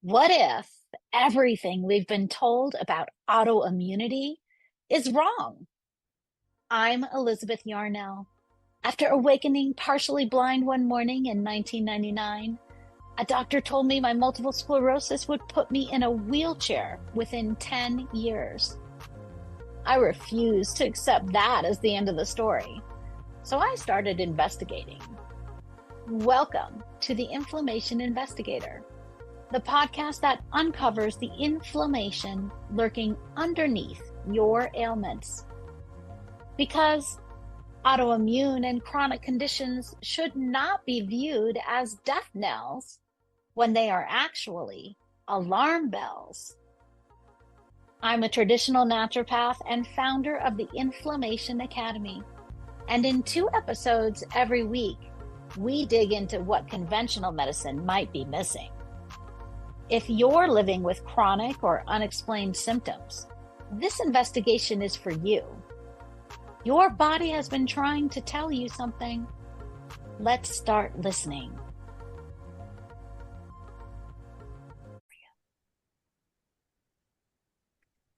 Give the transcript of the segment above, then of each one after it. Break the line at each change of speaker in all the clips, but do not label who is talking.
What if everything we've been told about autoimmunity is wrong? I'm Elizabeth Yarnell. After awakening partially blind one morning in 1999, a doctor told me my multiple sclerosis would put me in a wheelchair within 10 years. I refused to accept that as the end of the story, so I started investigating. Welcome to the Inflammation Investigator, the podcast that uncovers the inflammation lurking underneath your ailments. Because autoimmune and chronic conditions should not be viewed as death knells when they are actually alarm bells. I'm a traditional naturopath and founder of the Inflammation Academy. And in 2 episodes every week, we dig into what conventional medicine might be missing. If you're living with chronic or unexplained symptoms, this investigation is for you. Your body has been trying to tell you something. Let's start listening.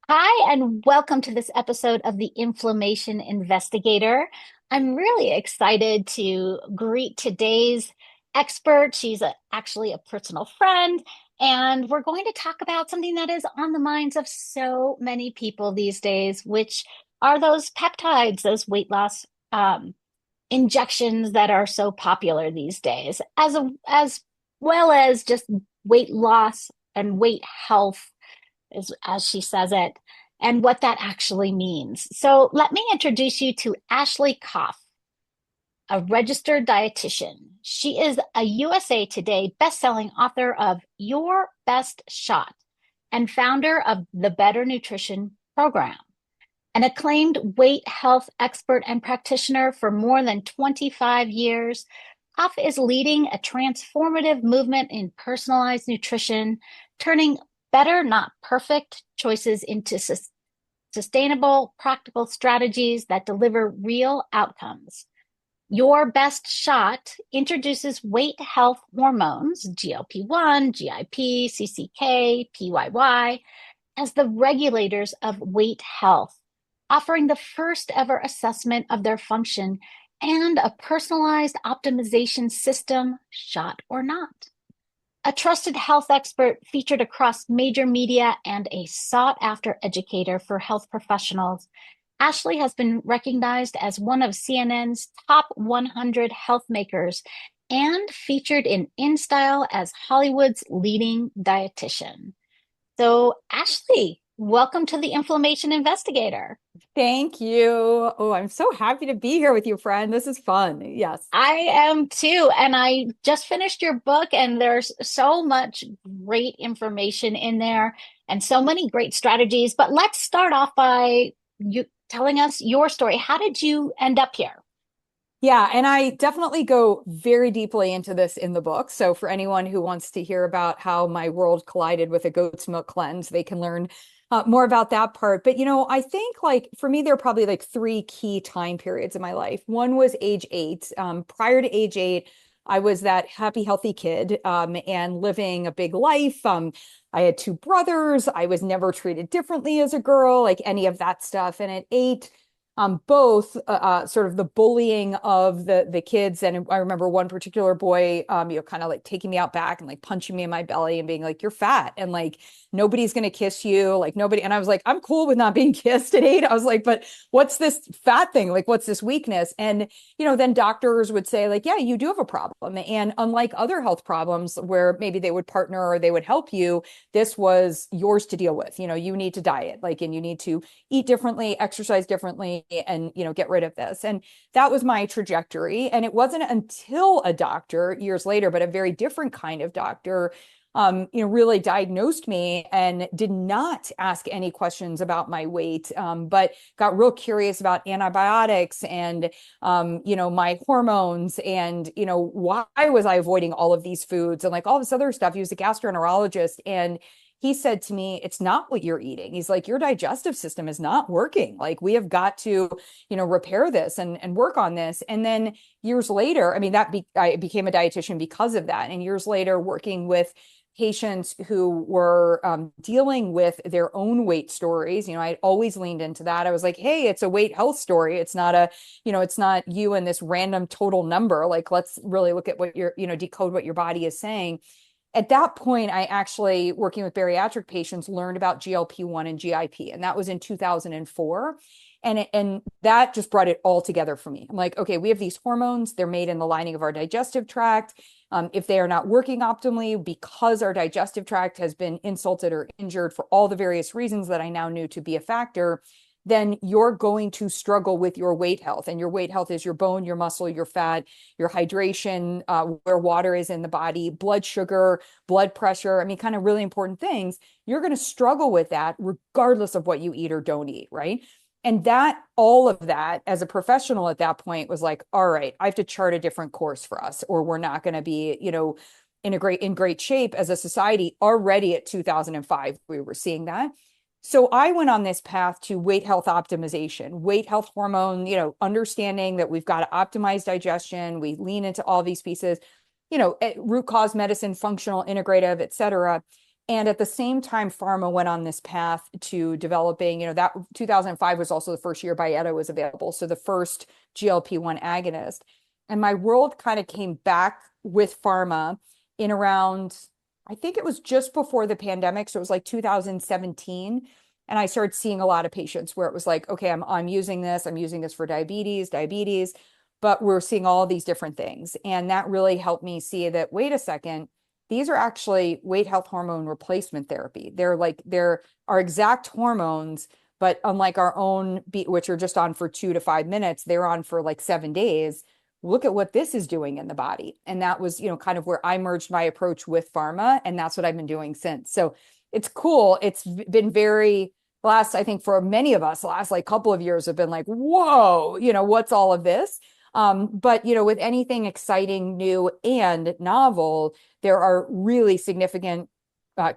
Hi, and welcome to this episode of the Inflammation Investigator. I'm really excited to greet today's expert. She's actually a personal friend, and we're going to talk about something that is on the minds of so many people these days, which are those peptides, those weight loss injections that are so popular these days, as well as just weight loss and weight health, as she says it, and what that actually means. So let me introduce you to Ashley Koff, a registered dietitian. She is a USA Today bestselling author of Your Best Shot and founder of the Better Nutrition Program. An acclaimed weight health expert and practitioner for more than 25 years, Koff is leading a transformative movement in personalized nutrition, turning better, not perfect choices into sustainable, practical strategies that deliver real outcomes. Your Best Shot introduces weight health hormones, GLP-1, GIP, CCK, PYY, as the regulators of weight health, offering the first ever assessment of their function and a personalized optimization system, shot or not. A trusted health expert featured across major media and a sought-after educator for health professionals, Ashley has been recognized as one of CNN's top 100 health makers and featured in InStyle as Hollywood's leading dietitian. So, Ashley, welcome to the Inflammation Investigator.
Thank you. Oh, I'm so happy to be here with you, friend. This is fun. Yes.
I am too. And I just finished your book, and there's so much great information in there and so many great strategies. But let's start off by you telling us your story. How did you end up here?
Yeah, and I definitely go very deeply into this in the book. So for anyone who wants to hear about how my world collided with a goat's milk cleanse, they can learn more about that part. But, I think like for me, there are probably like 3 key time periods in my life. One was age 8. Prior to age 8, I was that happy, healthy kid and living a big life. I had 2 brothers. I was never treated differently as a girl, like any of that stuff. And at 8, both sort of the bullying of the kids. And I remember one particular boy, kind of like taking me out back and like punching me in my belly and being like, "You're fat." And like, nobody's going to kiss you. Like nobody. And I was like, I'm cool with not being kissed at 8. I was like, but what's this fat thing? Like, what's this weakness? And, then doctors would say like, yeah, you do have a problem. And unlike other health problems where maybe they would partner or they would help you, this was yours to deal with. You need to diet, like, and you need to eat differently, exercise differently, and get rid of this. And that was my trajectory. And it wasn't until a doctor years later, but a very different kind of doctor, really diagnosed me and did not ask any questions about my weight, but got real curious about antibiotics and, my hormones and, why was I avoiding all of these foods and like all this other stuff. He was a gastroenterologist, and he said to me, "It's not what you're eating." He's like, "Your digestive system is not working. Like, we have got to, repair this and work on this." And then years later, I mean, I became a dietitian because of that. And years later, working with patients who were dealing with their own weight stories. I always leaned into that. I was like, hey, it's a weight health story. It's not it's not you and this random total number. Like, let's really look at what decode what your body is saying. At that point, I actually, working with bariatric patients, learned about GLP-1 and GIP, and that was in 2004. And that just brought it all together for me. I'm like, okay, we have these hormones. They're made in the lining of our digestive tract. If they are not working optimally because our digestive tract has been insulted or injured for all the various reasons that I now knew to be a factor, then you're going to struggle with your weight health. And your weight health is your bone, your muscle, your fat, your hydration, where water is in the body, blood sugar, blood pressure. I mean, kind of really important things. You're going to struggle with that regardless of what you eat or don't eat, right? And all of that as a professional at that point was like, all right, I have to chart a different course for us, or we're not going to be, in great shape as a society. Already at 2005, we were seeing that. So I went on this path to weight health optimization, weight health hormone, understanding that we've got to optimize digestion. We lean into all these pieces, root cause medicine, functional, integrative, et cetera. And at the same time, pharma went on this path to developing, that 2005 was also the first year Byetta was available. So the first GLP-1 agonist. And my world kind of came back with pharma in around, I think it was just before the pandemic. So it was like 2017. And I started seeing a lot of patients where it was like, okay, I'm using this for diabetes, but we're seeing all these different things. And that really helped me see that, wait a second, these are actually weight health hormone replacement therapy. They're our exact hormones, but unlike our own, which are just on for 2 to 5 minutes, they're on for like 7 days. Look at what this is doing in the body. And that was, kind of where I merged my approach with pharma. And that's what I've been doing since. So it's cool. It's been I think for many of us, last like couple of years have been like, whoa, what's all of this? But with anything exciting, new, and novel, there are really significant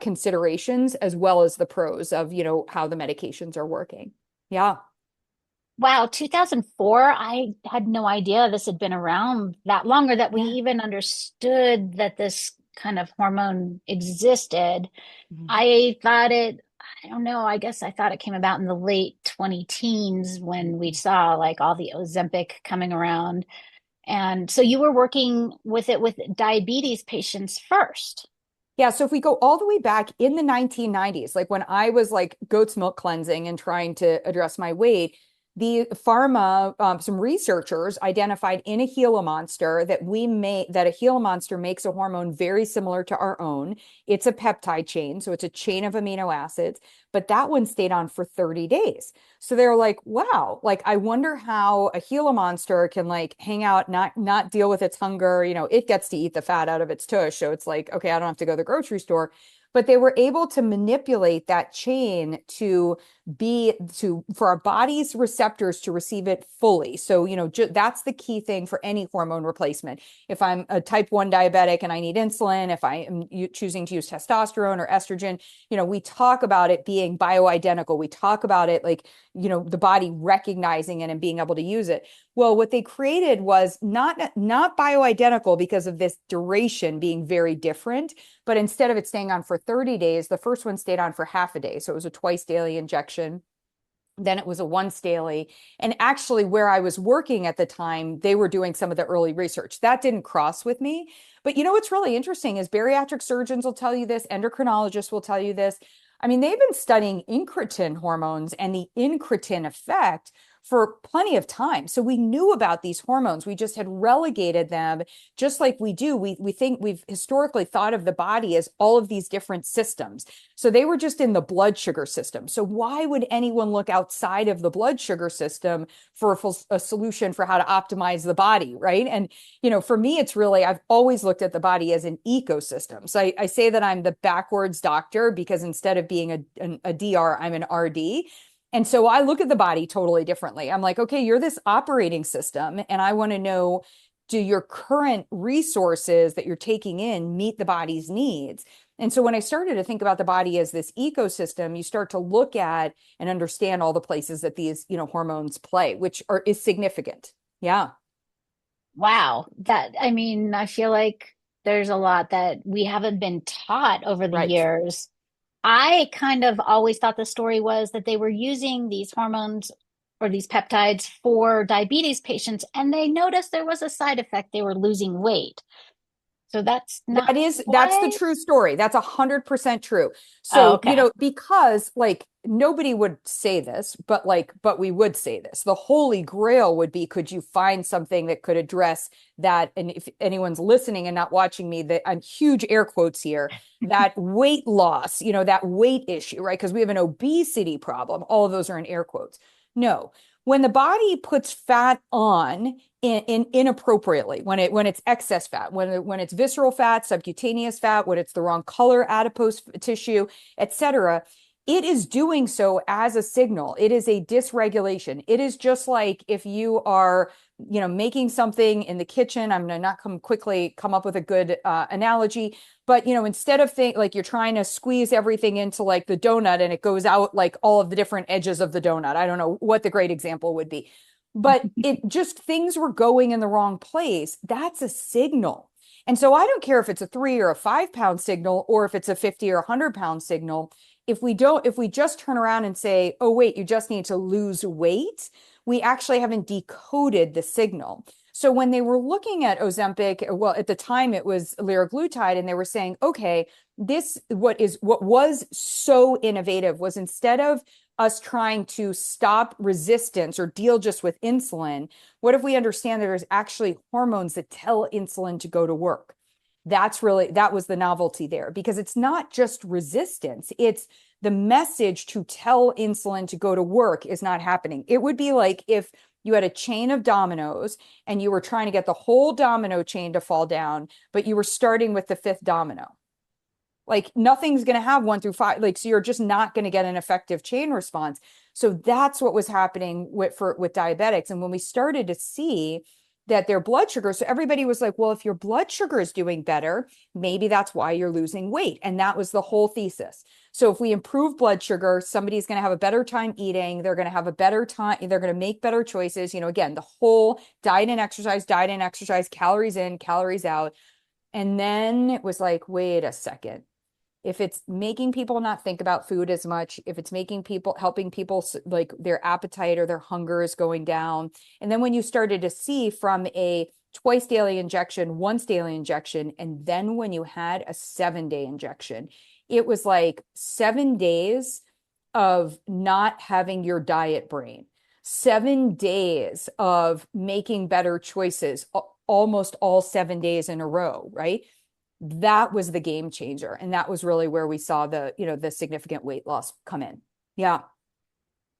considerations as well as the pros of how the medications are working. Yeah.
Wow, 2004, I had no idea this had been around that long, or that we
Yeah.
even understood that this kind of hormone existed.
Mhm.
I thought I don't know, I guess I thought it came about in the late 20 teens when we saw like all the Ozempic coming around. And so you were working with it with diabetes patients first.
Yeah, so if we go all the way back in the 1990s, like when I was like goat's milk cleansing and trying to address my weight, the pharma, some researchers identified in a Gila monster that a Gila monster makes a hormone very similar to our own. It's a peptide chain, so it's a chain of amino acids, but that one stayed on for 30 days. So they're like, wow, like I wonder how a Gila monster can like hang out, not deal with its hunger. It gets to eat the fat out of its tush. So it's like, okay, I don't have to go to the grocery store. But they were able to manipulate that chain for our body's receptors to receive it fully. So, that's the key thing for any hormone replacement. If I'm a type 1 diabetic and I need insulin, if I am choosing to use testosterone or estrogen, we talk about it being bioidentical. We talk about it like, the body recognizing it and being able to use it. Well, what they created was not bioidentical because of this duration being very different, but instead of it staying on for 30 days, the first one stayed on for half a day. So it was a twice daily injection. Then it was a once daily. And actually, where I was working at the time, they were doing some of the early research. That didn't cross with me. But what's really interesting is bariatric surgeons will tell you this, endocrinologists will tell you this. I mean, they've been studying incretin hormones and the incretin effect for plenty of time. So we knew about these hormones. We just had relegated them, just like we do. We think we've historically thought of the body as all of these different systems. So they were just in the blood sugar system. So why would anyone look outside of the blood sugar system for a solution for how to optimize the body, right? And, for me, it's really, I've always looked at the body as an ecosystem. So I say that I'm the backwards doctor because instead of being a DR, I'm an RD. And so I look at the body totally differently. I'm like, okay, you're this operating system, and I want to know, do your current resources that you're taking in meet the body's needs? And so when I started to think about the body as this ecosystem, you start to look at and understand all the places that these, hormones play, which is significant. Yeah.
Wow. I mean, I feel like there's a lot that we haven't been taught over the
Right.
years. I kind of always thought the story was that they were using these hormones or these peptides for diabetes patients, and they noticed there was a side effect. They were losing weight. So that's not
That's the
quite.
true story. That's 100% true.
Oh,
So,
okay.
because like nobody would say this, but we would say this. The holy grail would be, could you find something that could address that? And if anyone's listening and not watching me, that I'm huge air quotes here, that weight loss, that weight issue, right? Because we have an obesity problem. All of those are in air quotes. No, when the body puts fat on inappropriately, when it's excess fat, when it's visceral fat, subcutaneous fat, when it's the wrong color adipose tissue, etc., it is doing so as a signal. It is a dysregulation. It is just like if you are making something in the kitchen. I'm going to not come up with a good analogy, but instead of like you're trying to squeeze everything into like the donut and it goes out like all of the different edges of the donut. I don't know what the great example would be, but it just things were going in the wrong place. That's a signal. And so I don't care if it's a 3 or a 5 pound signal or if it's a 50 or 100 pound signal. If we just turn around and say, oh, wait, you just need to lose weight, we actually haven't decoded the signal. So when they were looking at Ozempic, well, at the time it was liraglutide, and they were saying, okay, what was so innovative was, instead of us trying to stop resistance or deal just with insulin, what if we understand that there's actually hormones that tell insulin to go to work? That was the novelty there, because it's not just resistance, it's the message to tell insulin to go to work is not happening. It would be like if you had a chain of dominoes and you were trying to get the whole domino chain to fall down, but you were starting with the fifth domino. Like nothing's going to have 1 through 5. Like, so you're just not going to get an effective chain response. So that's what was happening with diabetics. And when we started to see that their blood sugar, so everybody was like, well, if your blood sugar is doing better, maybe that's why you're losing weight. And that was the whole thesis. So if we improve blood sugar, somebody's going to have a better time eating. They're going to have a better time. They're going to make better choices. Again, the whole diet and exercise, calories in, calories out. And then it was like, wait a second. If it's making people not think about food as much, if it's helping people like their appetite or their hunger is going down. And then when you started to see from a twice daily injection, once daily injection, and then when you had a 7-day injection, it was like 7 days of not having your diet brain, 7 days of making better choices, almost all 7 days in a row, right? That was the game changer. And that was really where we saw the significant weight loss come in. Yeah.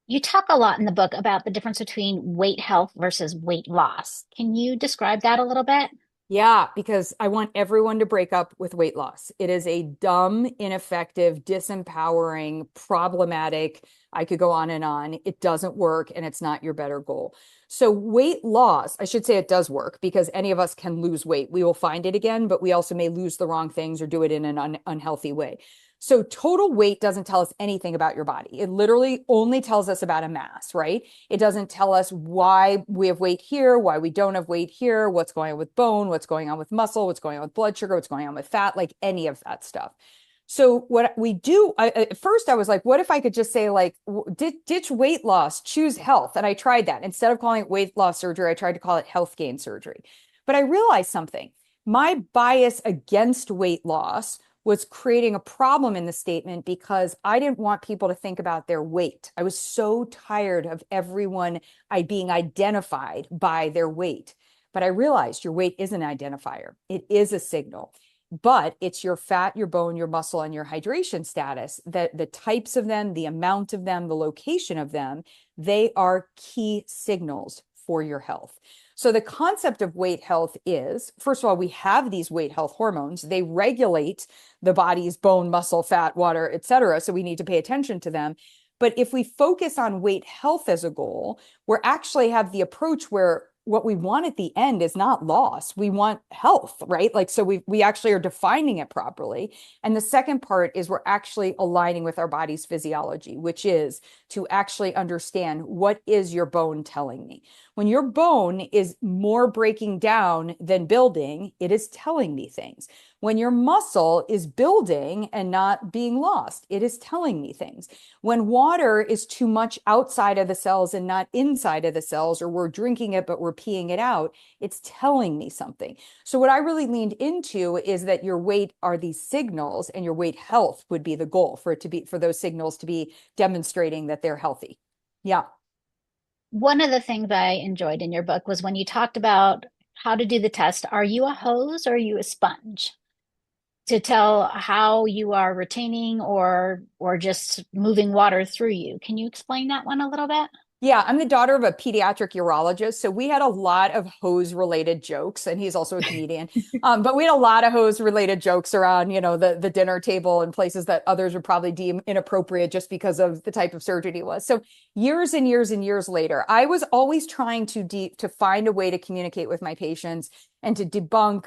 You talk a lot in the book about the difference between weight health versus weight loss. Can you describe that a little bit?
Yeah, because I want everyone to break up with weight loss. It is a dumb, ineffective, disempowering, problematic. I could go on and on. It doesn't work and it's not your better goal. So, weight loss, I should say it does work, because any of us can lose weight. We will find it again, but we also may lose the wrong things or do it in an unhealthy way. So, total weight doesn't tell us anything about your body. It literally only tells us about a mass, right? It doesn't tell us why we have weight here, why we don't have weight here, what's going on with bone, what's going on with muscle, what's going on with blood sugar, what's going on with fat, like any of that stuff. So what we do, at first I was like, what if I could just say like, ditch weight loss, choose health? And I tried that. Instead of calling it weight loss surgery, I tried to call it health gain surgery. But I realized something. My bias against weight loss was creating a problem in the statement, because I didn't want people to think about their weight. I was so tired of everyone being identified by their weight. But I realized your weight is an identifier. It is a signal, but it's your fat, your bone, your muscle, and your hydration status, that the types of them, the amount of them, the location of them, they are key signals for your health. So the concept of weight health is, first of all, we have these weight health hormones. They regulate the body's bone, muscle, fat, water, et cetera. So we need to pay attention to them. But if we focus on weight health as a goal, we actually have the approach where what we want at the end is not loss. We want health, right? Like, so we actually are defining it properly. And the second part is we're actually aligning with our body's physiology, which is to actually understand, what is your bone telling me? When your bone is more breaking down than building, it is telling me things. When your muscle is building and not being lost, it is telling me things. When water is too much outside of the cells and not inside of the cells, or we're drinking it, but we're peeing it out, it's telling me something. So what I really leaned into is that your weight are these signals, and your weight health would be the goal for it to be, for those signals to be demonstrating that they're healthy. Yeah.
One of the things I enjoyed in your book was when you talked about how to do the test. Are you a hose or are you a sponge? To tell how you are retaining or just moving water through you. Can you explain that one a little bit?
Yeah, I'm the daughter of a pediatric urologist, so we had a lot of hose related jokes, and he's also a comedian. But we had a lot of hose related jokes around, the dinner table and places that others would probably deem inappropriate just because of the type of surgery it was. So years and years and years later, I was always trying to find a way to communicate with my patients and to debunk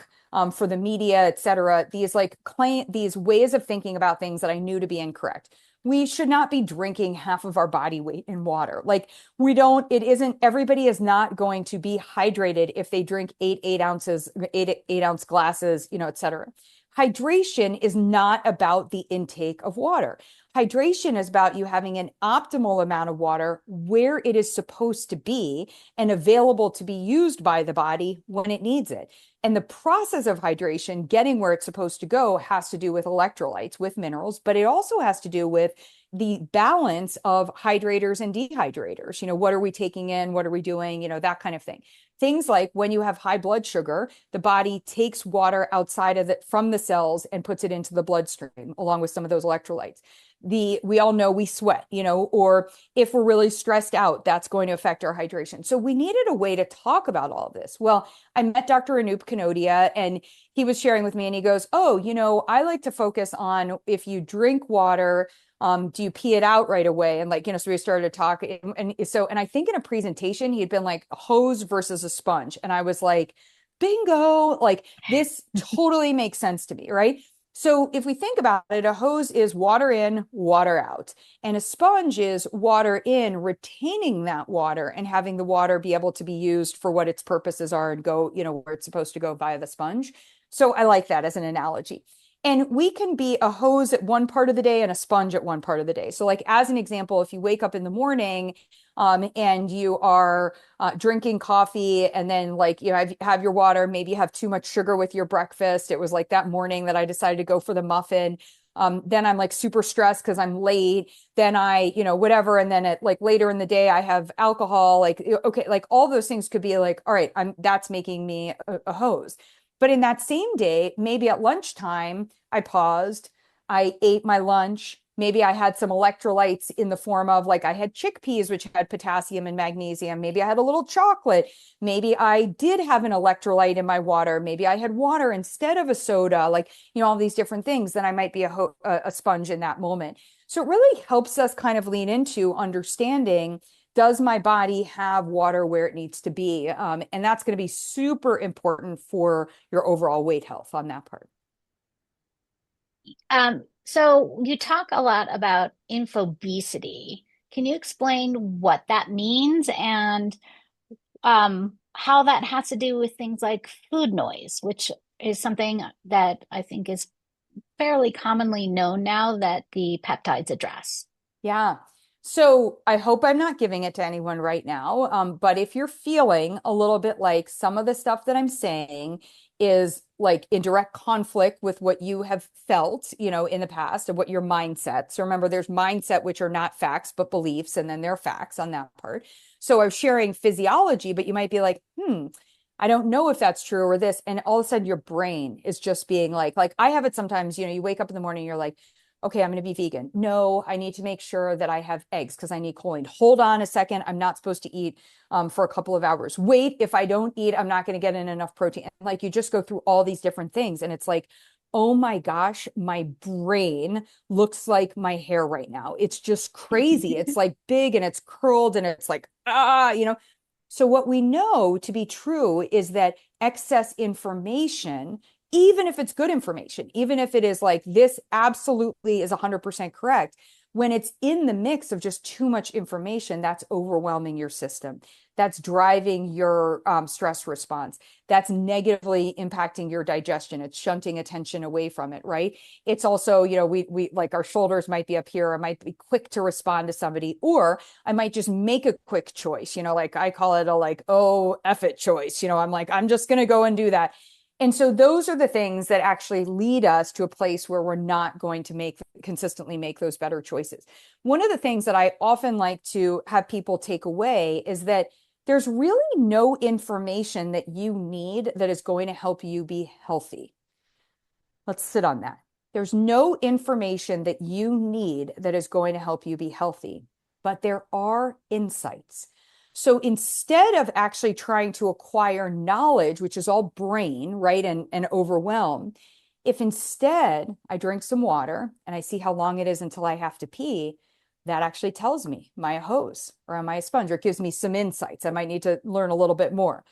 for the media, et cetera, these ways of thinking about things that I knew to be incorrect. We should not be drinking half of our body weight in water. Like it isn't, everybody is not going to be hydrated if they drink 8 ounce glasses, et cetera. Hydration is not about the intake of water. Hydration is about you having an optimal amount of water where it is supposed to be and available to be used by the body when it needs it. And the process of hydration, getting where it's supposed to go, has to do with electrolytes, with minerals, but it also has to do with the balance of hydrators and dehydrators. What are we taking in? What are we doing? That kind of thing. Things like when you have high blood sugar, the body takes water outside of it from the cells and puts it into the bloodstream, along with some of those electrolytes. We all know we sweat, or if we're really stressed out, that's going to affect our hydration. So we needed a way to talk about all of this. Well, I met Dr. Anoop Kanodia, and he was sharing with me, and he goes, oh, I like to focus on if you drink water, do you pee it out right away? And so we started to talk. And I think in a presentation, he had been like a hose versus a sponge. And I was like, bingo, like this totally makes sense to me, right? So if we think about it, a hose is water in, water out. And a sponge is water in, retaining that water and having the water be able to be used for what its purposes are and go, where it's supposed to go via the sponge. So I like that as an analogy. And we can be a hose at one part of the day and a sponge at one part of the day. So like as an example, if you wake up in the morning and you are drinking coffee and then have your water, maybe you have too much sugar with your breakfast. It was like that morning that I decided to go for the muffin. Then I'm like super stressed because I'm late. Then whatever. And then later in the day, I have alcohol, okay, like all those things could be like, all right, that's making me a hose. But in that same day, maybe at lunchtime, I paused, I ate my lunch. Maybe I had some electrolytes in the form of I had chickpeas, which had potassium and magnesium. Maybe I had a little chocolate. Maybe I did have an electrolyte in my water. Maybe I had water instead of a soda, all these different things. Then I might be a sponge in that moment. So it really helps us kind of lean into understanding, does my body have water where it needs to be? And that's going to be super important for your overall weight health on that part.
So you talk a lot about infobesity. Can you explain what that means and how that has to do with things like food noise, which is something that I think is fairly commonly known now that the peptides address?
Yeah. So I hope I'm not giving it to anyone right now. But if you're feeling a little bit like some of the stuff that I'm saying is like in direct conflict with what you have felt, in the past, of what your mindset. So remember, there's mindset, which are not facts, but beliefs, and then there are facts on that part. So I'm sharing physiology, but you might be like, I don't know if that's true or this. And all of a sudden your brain is just being like I have it sometimes, you wake up in the morning, you're like, okay, I'm going to be vegan. No, I need to make sure that I have eggs because I need choline. Hold on a second. I'm not supposed to eat for a couple of hours. Wait, if I don't eat, I'm not going to get in enough protein. Like you just go through all these different things. And it's like, oh my gosh, my brain looks like my hair right now. It's just crazy. It's like big and it's curled and it's like, So what we know to be true is that excess information, even if it's good information, even if it is like this absolutely is 100% correct, when it's in the mix of just too much information, that's overwhelming your system. that's driving your stress response. That's negatively impacting your digestion. It's shunting attention away from it, right? It's also, we like our shoulders might be up here. I might be quick to respond to somebody, or I might just make a quick choice, like I call it a like, oh, F it choice. I'm like, I'm just going to go and do that. And so those are the things that actually lead us to a place where we're not going to consistently make those better choices. One of the things that I often like to have people take away is that there's really no information that you need that is going to help you be healthy. Let's sit on that. There's no information that you need that is going to help you be healthy, but there are insights. So instead of actually trying to acquire knowledge, which is all brain, right, and overwhelm, if instead I drink some water and I see how long it is until I have to pee, that actually tells me, am I a hose or am I a sponge? Or it gives me some insights. I might need to learn a little bit more.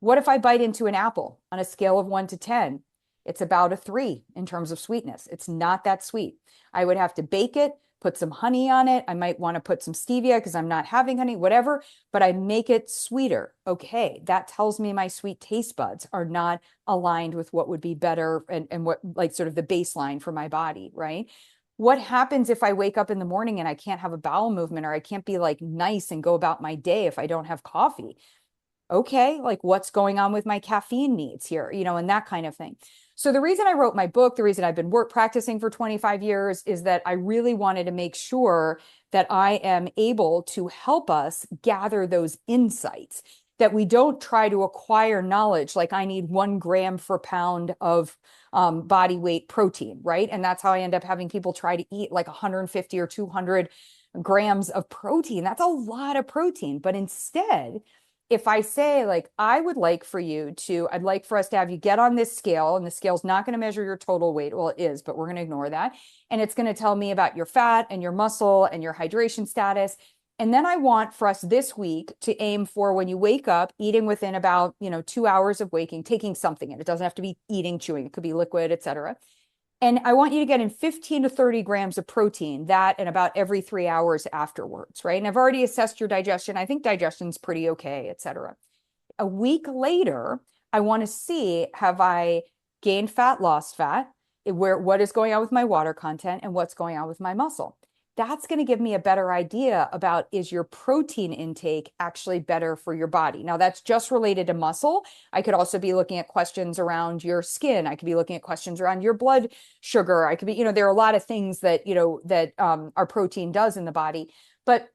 What if I bite into an apple on a scale of 1 to 10? It's about a 3 in terms of sweetness. It's not that sweet. I would have to bake it, put some honey on it. I might want to put some stevia because I'm not having honey, whatever, but I make it sweeter. Okay, that tells me my sweet taste buds are not aligned with what would be better and what like sort of the baseline for my body, right? What happens if I wake up in the morning and I can't have a bowel movement, or I can't be like nice and go about my day if I don't have coffee? Okay, like what's going on with my caffeine needs here, and that kind of thing. So the reason I wrote my book, the reason I've been practicing for 25 years is that I really wanted to make sure that I am able to help us gather those insights, that we don't try to acquire knowledge like I need 1 gram per pound of body weight protein, right? And that's how I end up having people try to eat like 150 or 200 grams of protein. That's a lot of protein. But instead, if I say, like, I'd like for us to have you get on this scale, and the scale's not going to measure your total weight. Well, it is, but we're going to ignore that. And it's going to tell me about your fat and your muscle and your hydration status. And then I want for us this week to aim for, when you wake up, eating within about, 2 hours of waking, taking something in. It doesn't have to be eating, chewing. It could be liquid, etc. And I want you to get in 15 to 30 grams of protein, that and about every 3 hours afterwards, right? And I've already assessed your digestion. I think digestion's pretty okay, et cetera. A week later, I want to see, have I gained fat, lost fat, what is going on with my water content, and what's going on with my muscle. That's going to give me a better idea about, is your protein intake actually better for your body? Now, that's just related to muscle. I could also be looking at questions around your skin. I could be looking at questions around your blood sugar. I could be, there are a lot of things that, our protein does in the body. But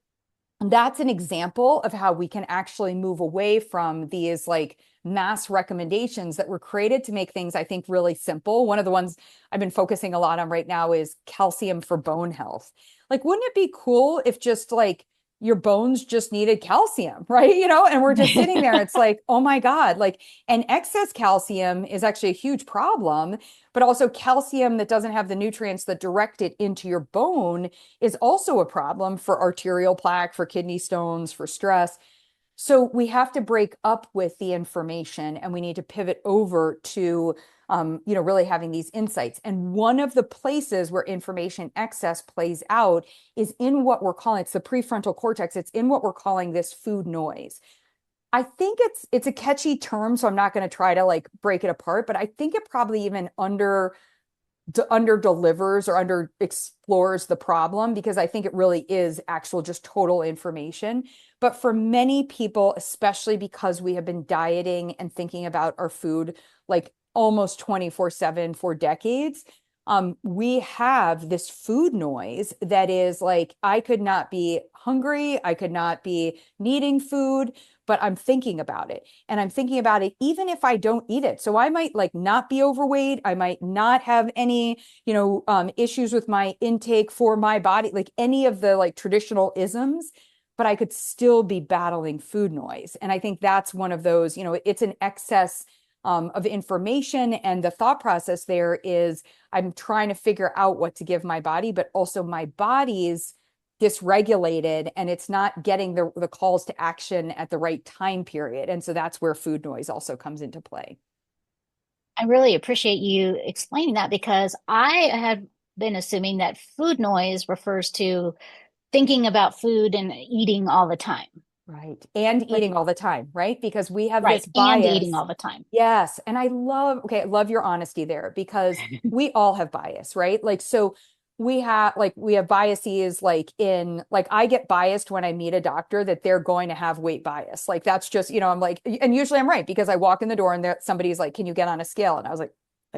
that's an example of how we can actually move away from these like mass recommendations that were created to make things, I think, really simple. One of the ones I've been focusing a lot on right now is calcium for bone health. Like, wouldn't it be cool if just like your bones just needed calcium, right? And we're just sitting there. It's like, oh my God, like, and excess calcium is actually a huge problem, but also calcium that doesn't have the nutrients that direct it into your bone is also a problem for arterial plaque, for kidney stones, for stress. So we have to break up with the information, and we need to pivot over to really having these insights. And one of the places where information excess plays out is in what we're calling, it's the prefrontal cortex. It's in what we're calling this food noise. I think it's a catchy term, so I'm not going to try to like break it apart, but I think it probably even under delivers or under explores the problem, because I think it really is actual just total information. But for many people, especially because we have been dieting and thinking about our food like almost 24/7 for decades, we have this food noise that is like, I could not be hungry, I could not be needing food, but I'm thinking about it. And I'm thinking about it even if I don't eat it. So I might like not be overweight. I might not have any, issues with my intake for my body, like any of the like traditional isms, but I could still be battling food noise. And I think that's one of those, it's an excess of information. And the thought process there is, I'm trying to figure out what to give my body, but also my body's dysregulated and it's not getting the calls to action at the right time period. And so that's where food noise also comes into play.
I really appreciate you explaining that, because I had been assuming that food noise refers to thinking about food and eating all the time.
Right. And
But
eating all the time, right? Because we have
right,
this
and eating
bias.
all the time.
Yes. And I love your honesty there because we all have bias, right? Like, so we have biases like in, like, I get biased when I meet a doctor that they're going to have weight bias. Like, that's just, I'm like, and usually I'm right because I walk in the door and there somebody's like, can you get on a scale? And I was like,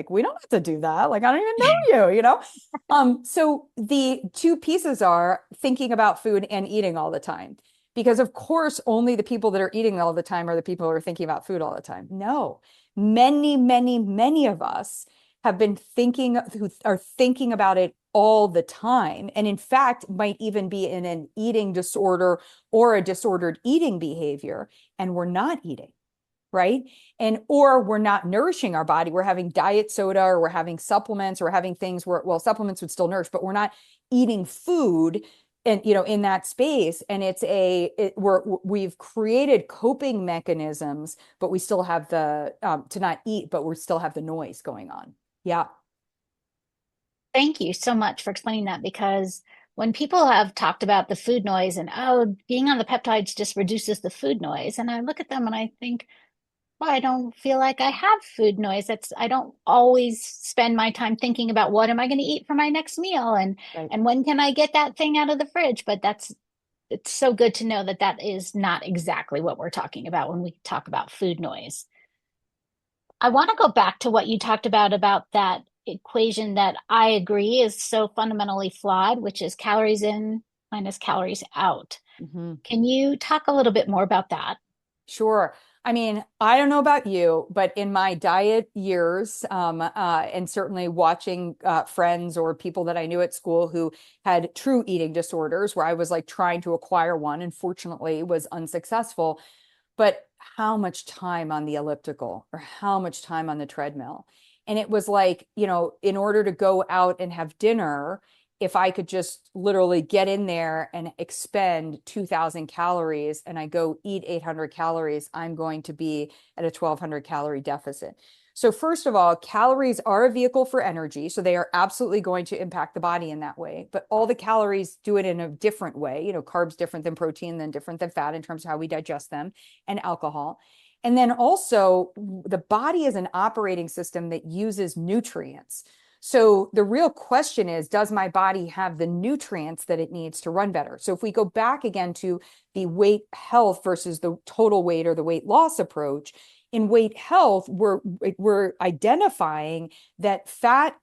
we don't have to do that. Like, I don't even know you. So the two pieces are thinking about food and eating all the time. Because of course, only the people that are eating all the time are the people who are thinking about food all the time. No, many, many, many of us have been thinking, who are thinking about it all the time. And in fact, might even be in an eating disorder or a disordered eating behavior, and we're not eating, right? And or we're not nourishing our body. We're having diet soda or we're having supplements or we're having things where, well, supplements would still nourish, but we're not eating food and in that space. And we've created coping mechanisms, but we still have the to not eat, but we still have the noise going on. Yeah.
Thank you so much for explaining that because when people have talked about the food noise and, oh, being on the peptides just reduces the food noise, and I look at them and I think, well, I don't feel like I have food noise. I don't always spend my time thinking about what am I going to eat for my next meal
Right.
and when can I get that thing out of the fridge. But it's so good to know that that is not exactly what we're talking about when we talk about food noise. I want to go back to what you talked about that equation that I agree is so fundamentally flawed, which is calories in minus calories out.
Mhm.
Can you talk a little bit more about that?
Sure. I mean, I don't know about you, but in my diet years, and certainly watching friends or people that I knew at school who had true eating disorders, where I was like trying to acquire one, and fortunately was unsuccessful. But how much time on the elliptical or how much time on the treadmill? And it was like, in order to go out and have dinner, if I could just literally get in there and expend 2,000 calories and I go eat 800 calories, I'm going to be at a 1,200 calorie deficit. So, first of all, calories are a vehicle for energy. So, they are absolutely going to impact the body in that way. But all the calories do it in a different way. Carbs different than protein, then different than fat in terms of how we digest them, and alcohol. And then also, the body is an operating system that uses nutrients. So the real question is, does my body have the nutrients that it needs to run better? So if we go back again to the weight health versus the total weight or the weight loss approach, in weight health, we're identifying that fat,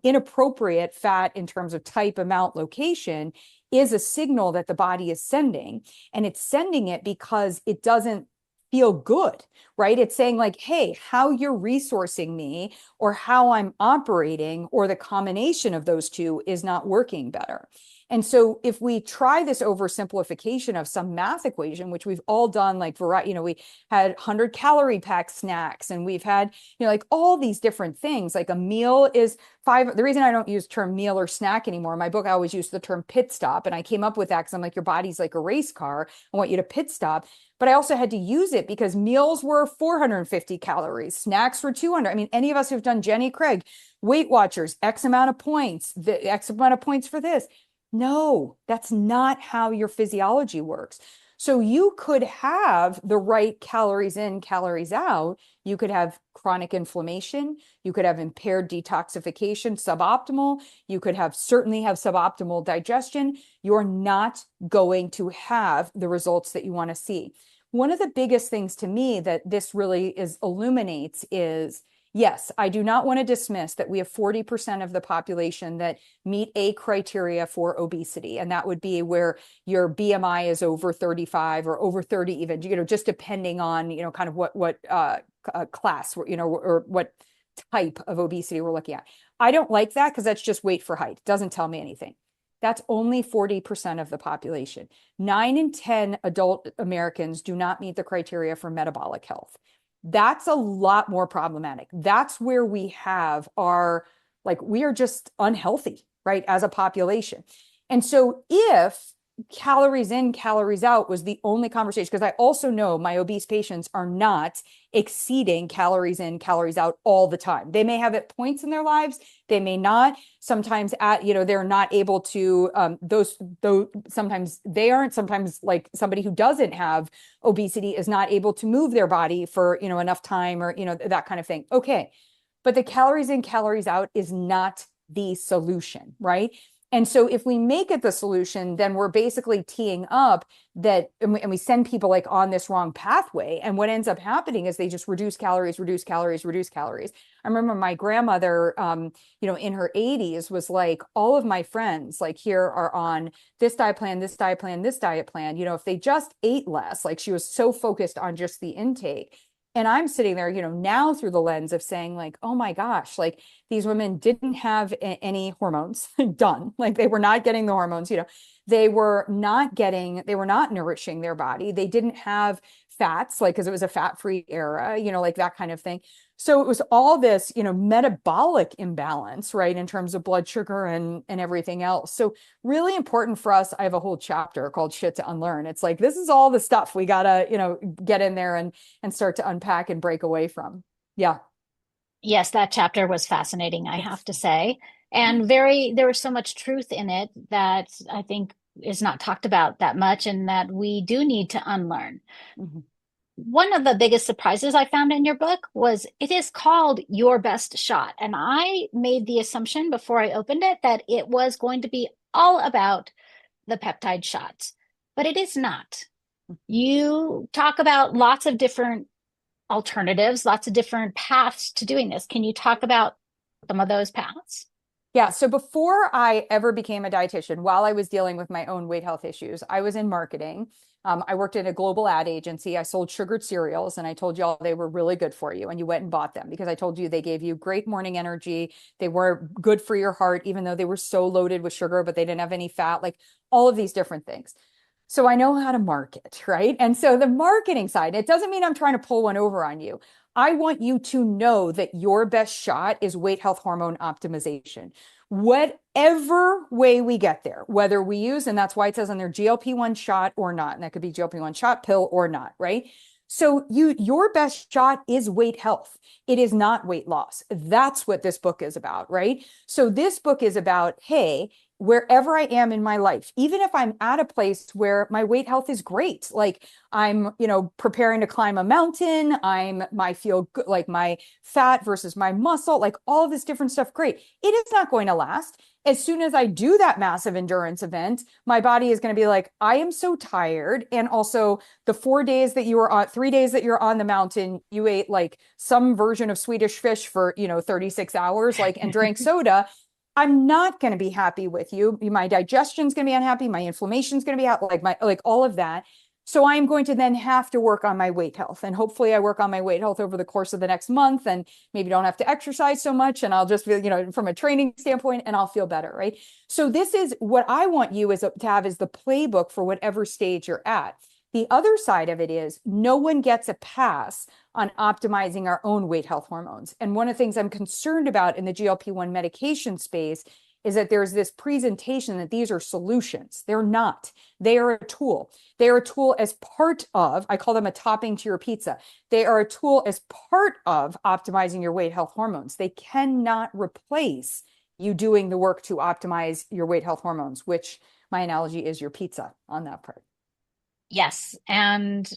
inappropriate fat in terms of type, amount, location, is a signal that the body is sending. And it's sending it because it doesn't feel good, right? It's saying like, hey, how you're resourcing me or how I'm operating or the combination of those two is not working better. And so if we try this oversimplification of some math equation, which we've all done, like variety, we had 100 calorie pack snacks and we've had, like all these different things, like a meal is five. The reason I don't use term meal or snack anymore, in my book, I always use the term pit stop. And I came up with that because I'm like, your body's like a race car. I want you to pit stop. But I also had to use it because meals were 450 calories, snacks were 200. I mean, any of us who've done Jenny Craig, Weight Watchers, X amount of points, the X amount of points for this. No, that's not how your physiology works. So you could have the right calories in, calories out. You could have chronic inflammation. You could have impaired detoxification, suboptimal. You could certainly have suboptimal digestion. You're not going to have the results that you want to see. One of the biggest things to me that this really illuminates is, yes, I do not want to dismiss that we have 40% of the population that meet a criteria for obesity. And that would be where your BMI is over 35 or over 30 even, just depending on, kind of what class, or what type of obesity we're looking at. I don't like that because that's just weight for height. It doesn't tell me anything. That's only 40% of the population. 9 in 10 adult Americans do not meet the criteria for metabolic health. That's a lot more problematic. That's where we have we are just unhealthy, right, as a population. And so if calories in, calories out was the only conversation. Because I also know my obese patients are not exceeding calories in, calories out all the time. They may have at points in their lives, they may not. Sometimes they're not able to, though sometimes they aren't. Sometimes like somebody who doesn't have obesity is not able to move their body for, enough time or, that kind of thing. Okay. But the calories in, calories out is not the solution, right? And so if we make it the solution, then we're basically teeing up that, and we send people like on this wrong pathway. And what ends up happening is they just reduce calories, reduce calories, reduce calories. I remember my grandmother, in her 80s was like, all of my friends like here are on this diet plan, this diet plan, this diet plan. If they just ate less, like she was so focused on just the intake. And I'm sitting there, now through the lens of saying like, oh my gosh, like these women didn't have any hormones done. Like they were not getting the hormones, they were not nourishing their body. They didn't have fats, like, because it was a fat-free era, like that kind of thing. So it was all this, metabolic imbalance, right, in terms of blood sugar and everything else. So really important for us. I have a whole chapter called Shit to Unlearn. It's like, this is all the stuff we gotta, get in there and start to unpack and break away from. Yeah.
Yes, that chapter was fascinating, I
Yes.
have to say.
Yeah.
And there was so much truth in it that I think is not talked about that much and that we do need to unlearn.
Mhm.
One of the biggest surprises I found in your book was it is called Your Best Shot. And I made the assumption before I opened it that it was going to be all about the peptide shots, but it is not. You talk about lots of different alternatives, lots of different paths to doing this. Can you talk about some of those paths?
Yeah. So before I ever became a dietitian, while I was dealing with my own weight health issues, I was in marketing. I worked in a global ad agency. I sold sugared cereals, and I told y'all they were really good for you. And you went and bought them because I told you they gave you great morning energy. They were good for your heart, even though they were so loaded with sugar, but they didn't have any fat, like all of these different things. So I know how to market, right? And so the marketing side, it doesn't mean I'm trying to pull one over on you. I want you to know that your best shot is weight health hormone optimization. Whatever way we get there, whether we use, and that's why it says on their GLP-1 shot or not, and that could be GLP-1 shot, pill or not, right? So your best shot is weight health. It is not weight loss. That's what this book is about, right? So this book is about, hey, wherever I am in my life, even if I'm at a place where my weight health is great, like I'm, preparing to climb a mountain, I feel good, like my fat versus my muscle, like all of this different stuff, great. It is not going to last. As soon as I do that massive endurance event, my body is going to be like, I am so tired. And also the 4 days that you were on, 3 days that you're on the mountain, you ate like some version of Swedish fish for, 36 hours, like, and drank soda. I'm not going to be happy with you. My digestion's going to be unhappy. My inflammation's going to be out, like all of that. So I'm going to then have to work on my weight health. And hopefully I work on my weight health over the course of the next month and maybe don't have to exercise so much. And I'll just feel, from a training standpoint, and I'll feel better. Right. So this is what I want you to have is the playbook for whatever stage you're at. The other side of it is no one gets a pass on optimizing our own weight health hormones. And one of the things I'm concerned about in the GLP-1 medication space is that there's this presentation that these are solutions. They're not. They are a tool. They are a tool as part of, I call them a topping to your pizza. They are a tool as part of optimizing your weight health hormones. They cannot replace you doing the work to optimize your weight health hormones, which my analogy is your pizza on that part.
Yes. And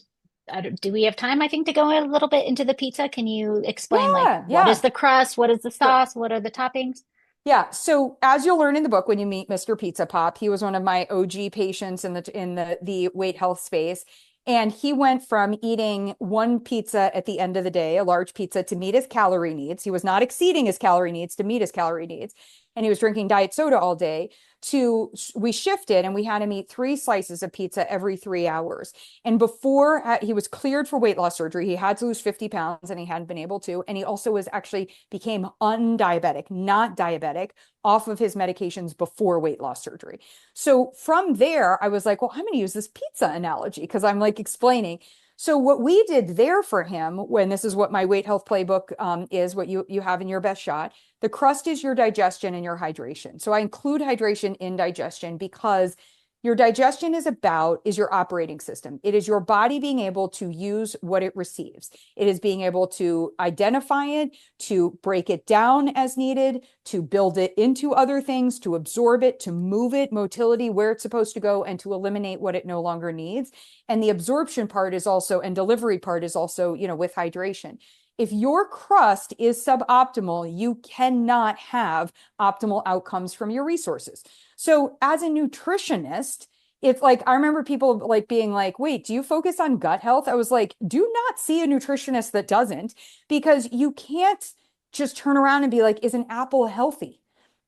do we have time, I think, to go a little bit into the pizza? Can you explain, like,
Yeah,
what is
yeah.
the crust? What is the
Sure.
sauce? What are the toppings?
Yeah. So as you'll learn in the book, when you meet Mr. Pizza Pop, he was one of my OG patients in the weight health space. And he went from eating one pizza at the end of the day, a large pizza, to meet his calorie needs. He was not exceeding his calorie needs to meet his calorie needs. And he was drinking diet soda all day. To we shifted and we had him eat 3 slices of pizza every 3 hours. And before he was cleared for weight loss surgery, he had to lose 50 pounds and he hadn't been able to. And he also was actually became undiabetic, not diabetic, off of his medications before weight loss surgery. So from there, I was like, well, I'm going to use this pizza analogy because I'm like explaining. So what we did there for him, when this is what my weight health playbook is, what you have in your best shot, the crust is your digestion and your hydration. So I include hydration in digestion because your digestion is your operating system. It is your body being able to use what it receives. It is being able to identify it, to break it down as needed, to build it into other things, to absorb it, to move it, motility where it's supposed to go, and to eliminate what it no longer needs. And the absorption part is also, and delivery part is also, with hydration. If your crust is suboptimal, you cannot have optimal outcomes from your resources. So as a nutritionist, it's like, I remember people like being like, wait, do you focus on gut health? I was like, do not see a nutritionist that doesn't, because you can't just turn around and be like, is an apple healthy?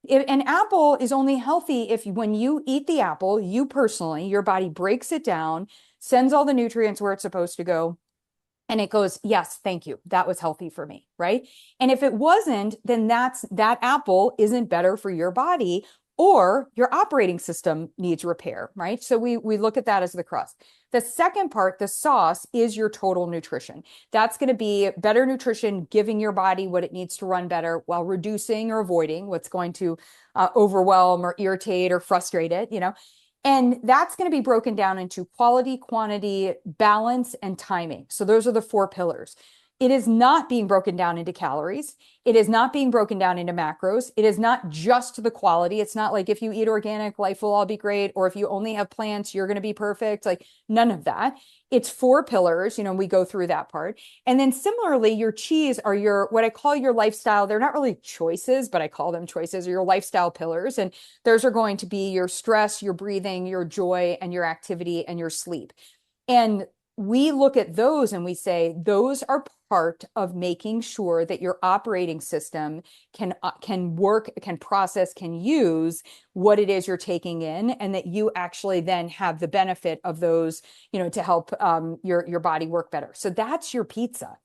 An apple is only healthy if when you eat the apple, you personally, your body breaks it down, sends all the nutrients where it's supposed to go, and it goes, yes, thank you. That was healthy for me, right? And if it wasn't, then that apple isn't better for your body, or your operating system needs repair, right? So we look at that as the crust. The second part, the sauce, is your total nutrition. That's going to be better nutrition, giving your body what it needs to run better while reducing or avoiding what's going to overwhelm or irritate or frustrate it, And that's going to be broken down into quality, quantity, balance, and timing. So those are the 4 pillars. It is not being broken down into calories. It is not being broken down into macros. It is not just the quality. It's not like if you eat organic, life will all be great, or if you only have plants, you're going to be perfect. Like none of that. It's 4 pillars, we go through that part. And then similarly, your cheese are what I call your lifestyle. They're not really choices, but I call them choices, or your lifestyle pillars. And those are going to be your stress, your breathing, your joy, and your activity, and your sleep. And we look at those and we say, those are part of making sure that your operating system can work, can process, can use what it is you're taking in, and that you actually then have the benefit of those, to help your body work better. So that's your pizza.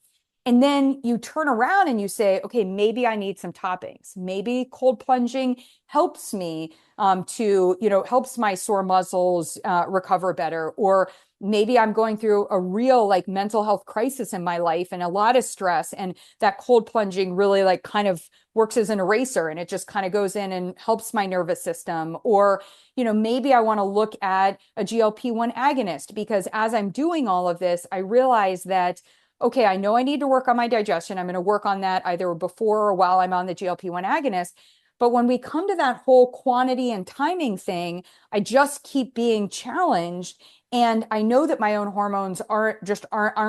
And then you turn around and you say, okay, maybe I need some toppings. Maybe cold plunging helps me helps my sore muscles recover better. Or maybe I'm going through a real like mental health crisis in my life and a lot of stress. And that cold plunging really like kind of works as an eraser, and it just kind of goes in and helps my nervous system. Or, maybe I want to look at a GLP-1 agonist, because as I'm doing all of this, I realize that okay, I know I need to work on my digestion. I'm going to work on that either before or while I'm on the GLP-1 agonist. But when we come to that whole quantity and timing thing, I just keep being challenged. And I know that my own hormones aren't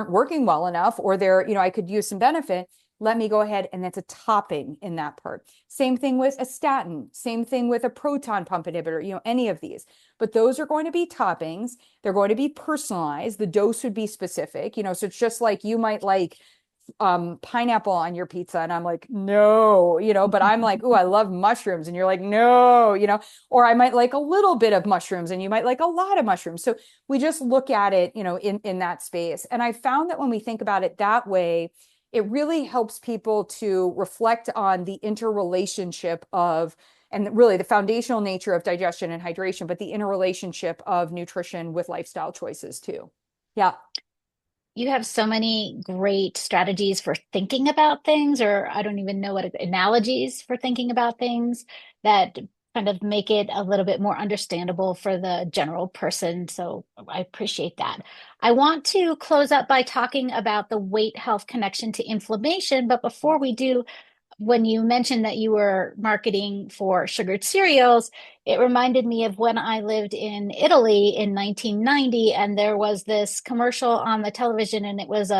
working well enough, or I could use some benefit. Let me go ahead, and that's a topping in that part. Same thing with a statin, same thing with a proton pump inhibitor, any of these. But those are going to be toppings. They're going to be personalized. The dose would be specific, so it's just like you might like pineapple on your pizza, and I'm like, no, but I'm like, oh, I love mushrooms, and you're like, no, or I might like a little bit of mushrooms and you might like a lot of mushrooms. So we just look at it, in that space. And I found that when we think about it that way, it really helps people to reflect on the interrelationship of, and really the foundational nature of digestion and hydration, but the interrelationship of nutrition with lifestyle choices too. Yeah.
You have so many great strategies for thinking about things, or I don't even know what analogies for thinking about things that kind of make it a little bit more understandable for the general person. So I appreciate that. I want to close up by talking about the weight health connection to inflammation. But before we do, when you mentioned that you were marketing for sugared cereals, it reminded me of when I lived in Italy in 1990, and there was this commercial on the television, and it was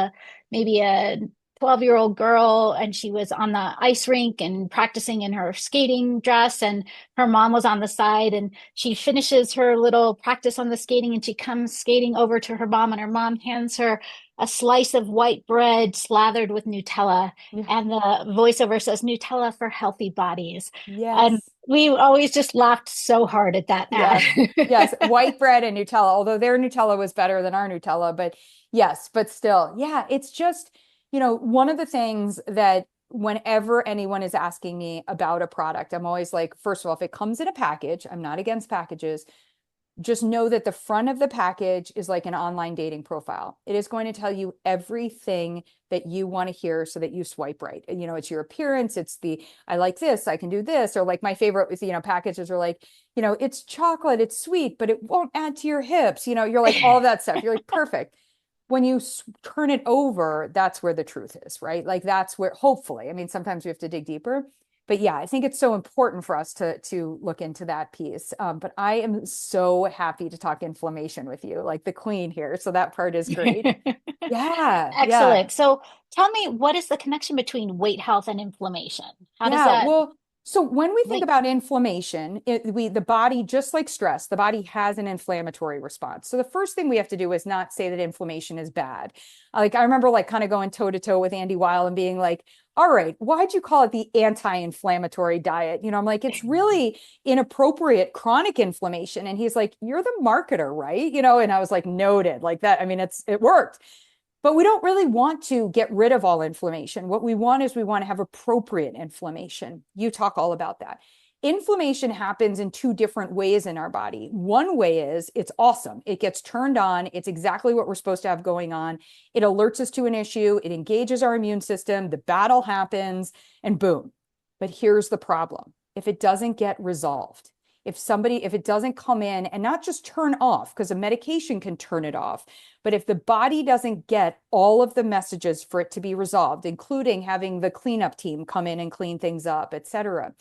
maybe a 12-year-old girl, and she was on the ice rink and practicing in her skating dress, and her mom was on the side, and she finishes her little practice on the skating, and she comes skating over to her mom, and her mom hands her a slice of white bread slathered with Nutella, and the voiceover says Nutella for healthy bodies. And
Yes.
we always just laughed so hard at that ad.
Yes. Yes. White bread and Nutella, although their Nutella was better than our Nutella, but yes, but still, yeah, it's just, one of the things that whenever anyone is asking me about a product, I'm always like, first of all, if it comes in a package, I'm not against packages. just know that the front of the package is like an online dating profile. It is going to tell you everything that you want to hear so that you swipe right. And, it's your appearance. It's I like this, I can do this. Or like my favorite with, packages are like, it's chocolate, it's sweet, but it won't add to your hips. You're like all of that stuff. You're like, perfect. When you turn it over, that's where the truth is, right? Like that's where, hopefully, I mean, sometimes we have to dig deeper, but yeah, I think it's so important for us to look into that piece. But I am so happy to talk inflammation with you, like the queen here. So that part is great. Yeah, yeah.
Excellent. So tell me, what is the connection between weight health and inflammation? How does
Yeah,
that
well, so when we think
link?
about inflammation, the body, just like stress, the body has an inflammatory response. So the first thing we have to do is not say that inflammation is bad. Like I remember like kind of going toe to toe with Andy Weil and being like, all right, why'd you call it the anti-inflammatory diet? I'm like, it's really inappropriate chronic inflammation. And he's like, you're the marketer, right? And I was like, noted, like that. I mean, it worked. But we don't really want to get rid of all inflammation. What we want is we want to have appropriate inflammation. You talk all about that. Inflammation happens in two different ways in our body. One way is it's awesome. It gets turned on. It's exactly what we're supposed to have going on. It alerts us to an issue. It engages our immune system. The battle happens and boom. But here's the problem. If it doesn't get resolved, if it doesn't come in and not just turn off, because a medication can turn it off, but if the body doesn't get all of the messages for it to be resolved, including having the cleanup team come in and clean things up, et cetera,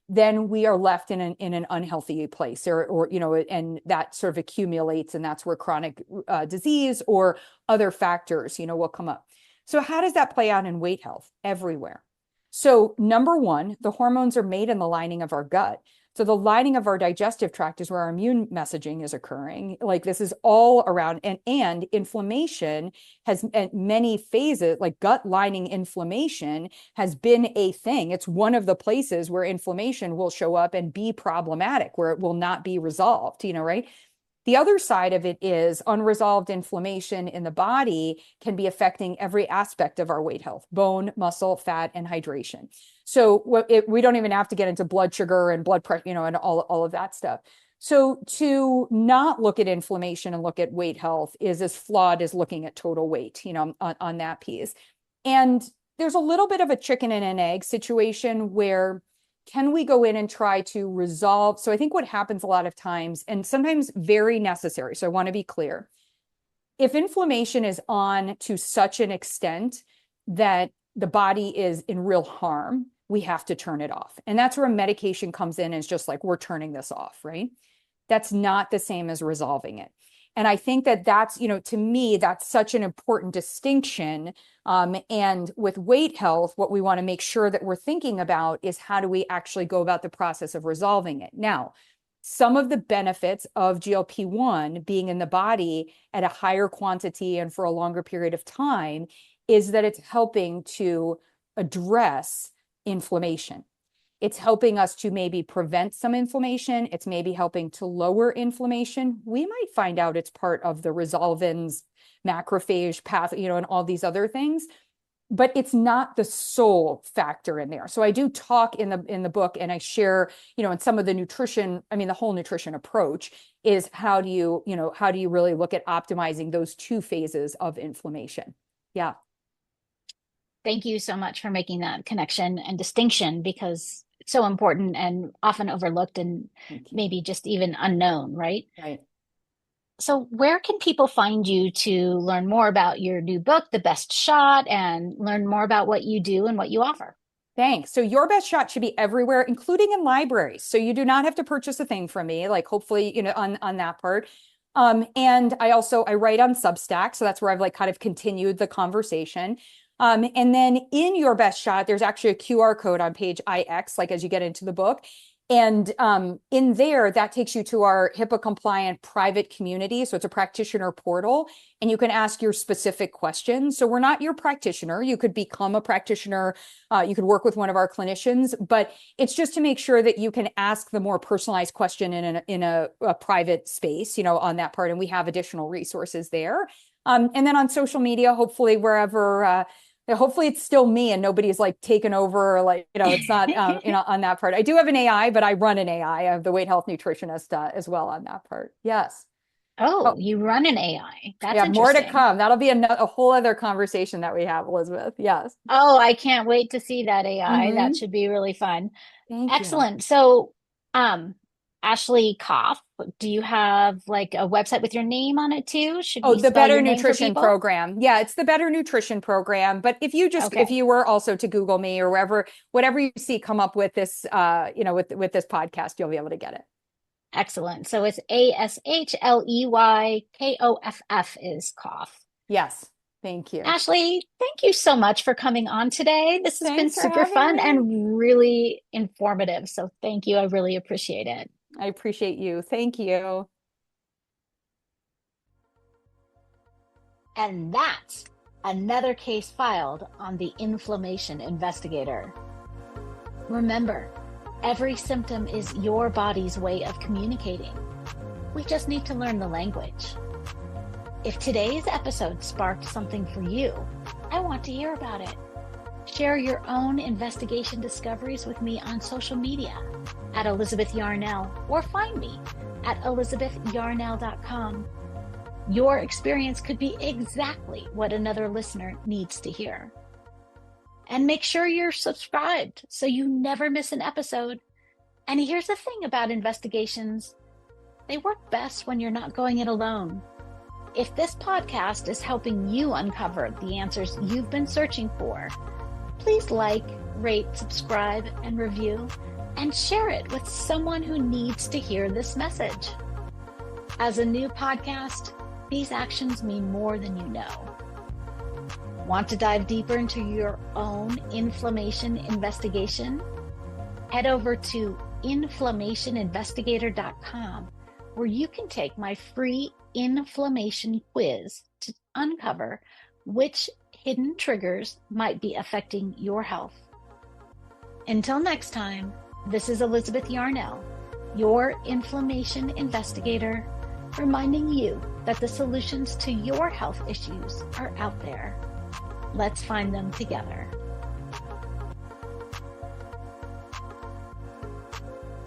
then we are left in an unhealthy place, or and that sort of accumulates, and that's where chronic disease or other factors, will come up. So how does that play out in weight health? Everywhere. So number one, the hormones are made in the lining of our gut. So the lining of our digestive tract is where our immune messaging is occurring. Like this is all around, and inflammation has many phases, like gut lining inflammation has been a thing. It's one of the places where inflammation will show up and be problematic, where it will not be resolved, right? The other side of it is unresolved inflammation in the body can be affecting every aspect of our weight health: bone, muscle, fat, and hydration. So we don't even have to get into blood sugar and blood pressure, and all of that stuff. So to not look at inflammation and look at weight health is as flawed as looking at total weight, on that piece. And there's a little bit of a chicken and an egg situation where can we go in and try to resolve? So I think what happens a lot of times, and sometimes very necessary, so I want to be clear, if inflammation is on to such an extent that the body is in real harm, we have to turn it off. And that's where a medication comes in and it's just like, we're turning this off, right? That's not the same as resolving it. And I think that that's, to me, that's such an important distinction. And with weight health, what we want to make sure that we're thinking about is how do we actually go about the process of resolving it? Now, some of the benefits of GLP-1 being in the body at a higher quantity and for a longer period of time is that it's helping to address inflammation. It's helping us to maybe prevent some inflammation. It's maybe helping to lower inflammation. We might find out it's part of the resolvins macrophage path, and all these other things, but it's not the sole factor in there. So I do talk in the book, and I share, in some of the nutrition, I mean, the whole nutrition approach is how do you really look at optimizing those two phases of inflammation? Yeah.
Thank you so much for making that connection and distinction because it's so important and often overlooked and
Thank you.
maybe just even unknown, right?
Right.
So, where can people find you to learn more about your new book, The Best Shot, and learn more about what you do and what you offer?
Thanks. So your best shot should be everywhere, including in libraries. So you do not have to purchase a thing from me, like hopefully, on that part. And I write on Substack. So that's where I've like kind of continued the conversation. And then in your best shot, there's actually a QR code on page IX, like as you get into the book. And in there, that takes you to our HIPAA compliant private community. So it's a practitioner portal, and you can ask your specific questions. So we're not your practitioner. You could become a practitioner. You could work with one of our clinicians, but it's just to make sure that you can ask the more personalized question in a private space, on that part. And we have additional resources there. And then on social media, hopefully wherever hopefully it's still me and nobody's like taken over, or like, it's not, on that part. I do have an AI, but I run an AI. I have the weight health nutritionist as well on that part. Yes. Oh,
Oh, you run an AI. That's
yeah, more to
interesting.
come. That'll be a whole other conversation that we have, Elizabeth. Yes.
Oh, I can't wait to see that AI. That
Hmm.
should be really fun.
Thank you.
Excellent. So, um, Ashley Koff, do you have like a website with your name on it too? Should
Oh,
we
the
spell
Better
your name for
Nutrition
people?
Program. Yeah, it's the Better Nutrition Program. But if
Okay,
you were also to Google me or wherever, whatever you see come up with this, with this podcast, you'll be able to get it.
excellent. So it's ASHLEYKOFF is Koff.
Yes. Thank you.
Ashley, thank you so much for coming on today. This has been
Thanks for
super
having
fun
me.
and really informative. So thank you. I really appreciate it.
I appreciate you. Thank you.
And that's another case filed on the Inflammation Investigator. Remember, every symptom is your body's way of communicating. We just need to learn the language. If today's episode sparked something for you, I want to hear about it. Share your own investigation discoveries with me on social media at Elizabeth Yarnell, or find me at elizabethyarnell.com. Your experience could be exactly what another listener needs to hear. And make sure you're subscribed so you never miss an episode. And here's the thing about investigations, they work best when you're not going it alone. If this podcast is helping you uncover the answers you've been searching for, please like, rate, subscribe, and review, and share it with someone who needs to hear this message. As a new podcast, these actions mean more than you know. Want to dive deeper into your own inflammation investigation? Head over to inflammationinvestigator.com, where you can take my free inflammation quiz to uncover which hidden triggers might be affecting your health. Until next time, this is Elizabeth Yarnell, your inflammation investigator, reminding you that the solutions to your health issues are out there. Let's find them together.